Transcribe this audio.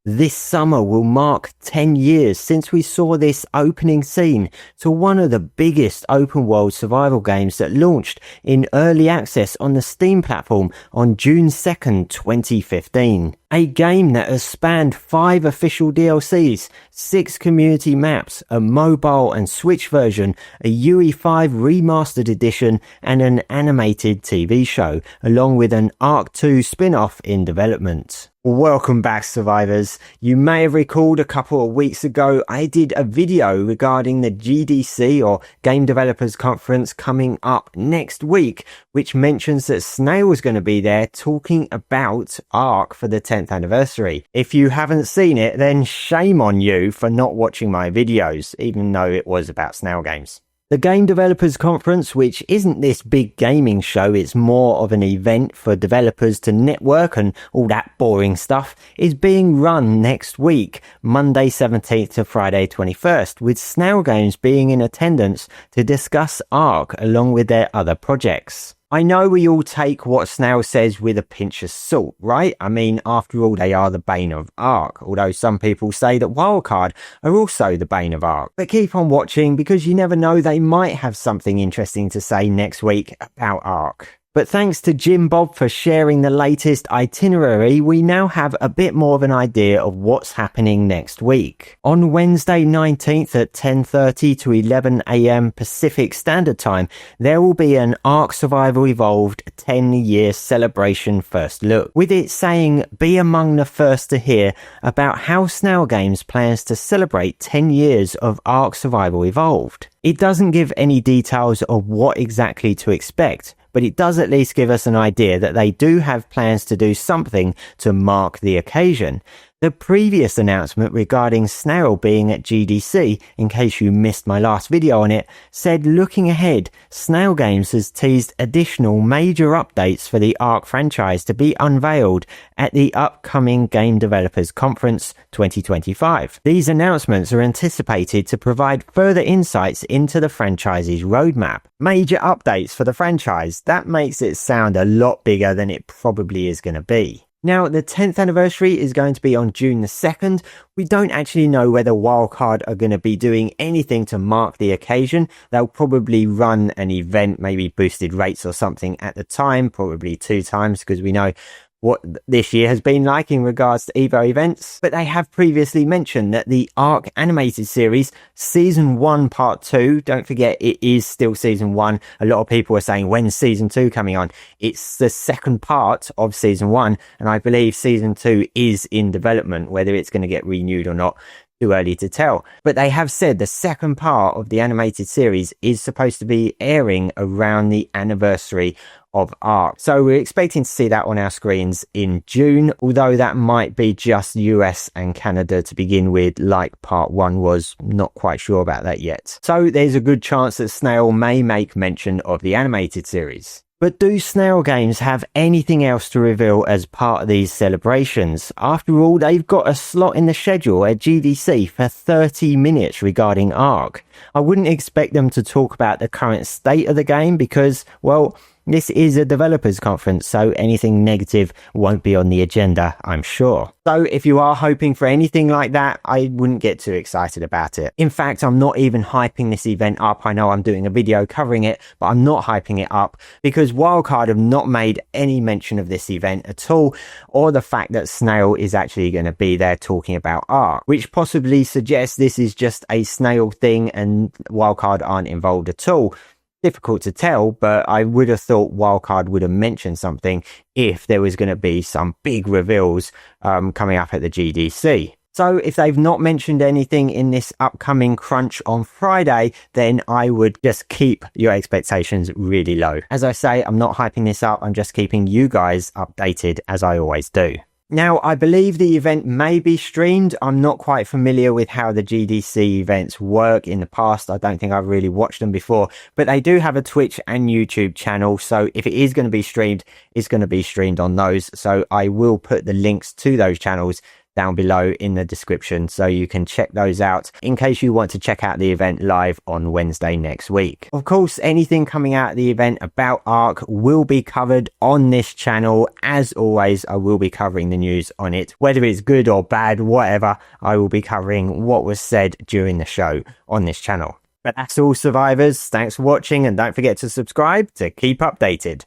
This summer will mark 10 years since we saw this opening scene to one of the biggest open world survival games that launched in early access on the Steam platform on June 2nd, 2015. A game that has spanned 5 official DLCs, 6 community maps, a mobile and Switch version, a UE5 remastered edition, and an animated TV show, along with an Ark 2 spin-off in development. Welcome back, survivors. You may have recalled a couple of weeks ago I did a video regarding the GDC or Game Developers Conference coming up next week, which mentions that Snail was going to be there talking about Ark for the 10th anniversary. If you haven't seen it, then shame on you for not watching my videos, even though it was about Snail Games. The Game Developers Conference, which isn't this big gaming show, it's more of an event for developers to network and all that boring stuff, is being run next week, Monday 17th to Friday 21st, with Snail Games being in attendance to discuss Ark along with their other projects. I know we all take what Snail says with a pinch of salt, right? I mean, after all, they are the bane of Ark, although some people say that Wildcard are also the bane of Ark. But keep on watching, because you never know, they might have something interesting to say next week about Ark. But thanks to Jim Bob for sharing the latest itinerary, we now have a bit more of an idea of what's happening next week. On Wednesday 19th at 10:30 to 11 AM Pacific Standard Time, there will be an Ark Survival Evolved 10-year celebration first look, with it saying, "Be among the first to hear about how Snail Games plans to celebrate 10 years of Ark Survival Evolved." It doesn't give any details of what exactly to expect, but it does at least give us an idea that they do have plans to do something to mark the occasion. The previous announcement regarding Snail being at GDC, in case you missed my last video on it, said looking ahead, Snail Games has teased additional major updates for the Ark franchise to be unveiled at the upcoming Game Developers Conference 2025. These announcements are anticipated to provide further insights into the franchise's roadmap. Major updates for the franchise, that makes it sound a lot bigger than it probably is going to be. Now, the 10th anniversary is going to be on June the 2nd. We don't actually know whether Wildcard are going to be doing anything to mark the occasion. They'll probably run an event, maybe boosted rates or something at the time, probably 2 times, because we know what this year has been like in regards to Evo events. But they have previously mentioned that the Ark animated series, Season 1 Part 2, don't forget it is still Season 1. A lot of people are saying, when's Season 2 coming on? It's the second part of Season 1, and I believe Season 2 is in development. Whether it's going to get renewed or not, too early to tell. But they have said the second part of the animated series is supposed to be airing around the anniversary of Ark. So we're expecting to see that on our screens in June, although that might be just US and Canada to begin with, like part 1 was. Not quite sure about that yet. So there's a good chance that Snail may make mention of the animated series. But do Snail Games have anything else to reveal as part of these celebrations? After all, they've got a slot in the schedule at GDC for 30 minutes regarding Ark. I wouldn't expect them to talk about the current state of the game because, well, this is a developers conference, so anything negative won't be on the agenda, I'm sure. So if you are hoping for anything like that, I wouldn't get too excited about it. In fact, I'm not even hyping this event up. I know I'm doing a video covering it, but I'm not hyping it up because Wildcard have not made any mention of this event at all, or the fact that Snail is actually going to be there talking about Ark, which possibly suggests this is just a Snail thing and Wildcard aren't involved at all. Difficult to tell, but I would have thought Wildcard would have mentioned something if there was going to be some big reveals coming up at the GDC. So if they've not mentioned anything in this upcoming crunch on Friday, then I would just keep your expectations really low. As I say, I'm not hyping this up. I'm just keeping you guys updated as I always do. Now, I believe the event may be streamed. I'm not quite familiar with how the GDC events work in the past. I don't think I've really watched them before, but they do have a Twitch and YouTube channel. So if it is going to be streamed, it's going to be streamed on those. So I will put the links to those channels down below in the description, so you can check those out in case you want to check out the event live on Wednesday next week. Of course, anything coming out of the event about Ark will be covered on this channel. As always, I will be covering the news on it, whether it's good or bad, whatever. I will be covering what was said during the show on this channel. But that's all, survivors. Thanks for watching, and don't forget to subscribe to keep updated.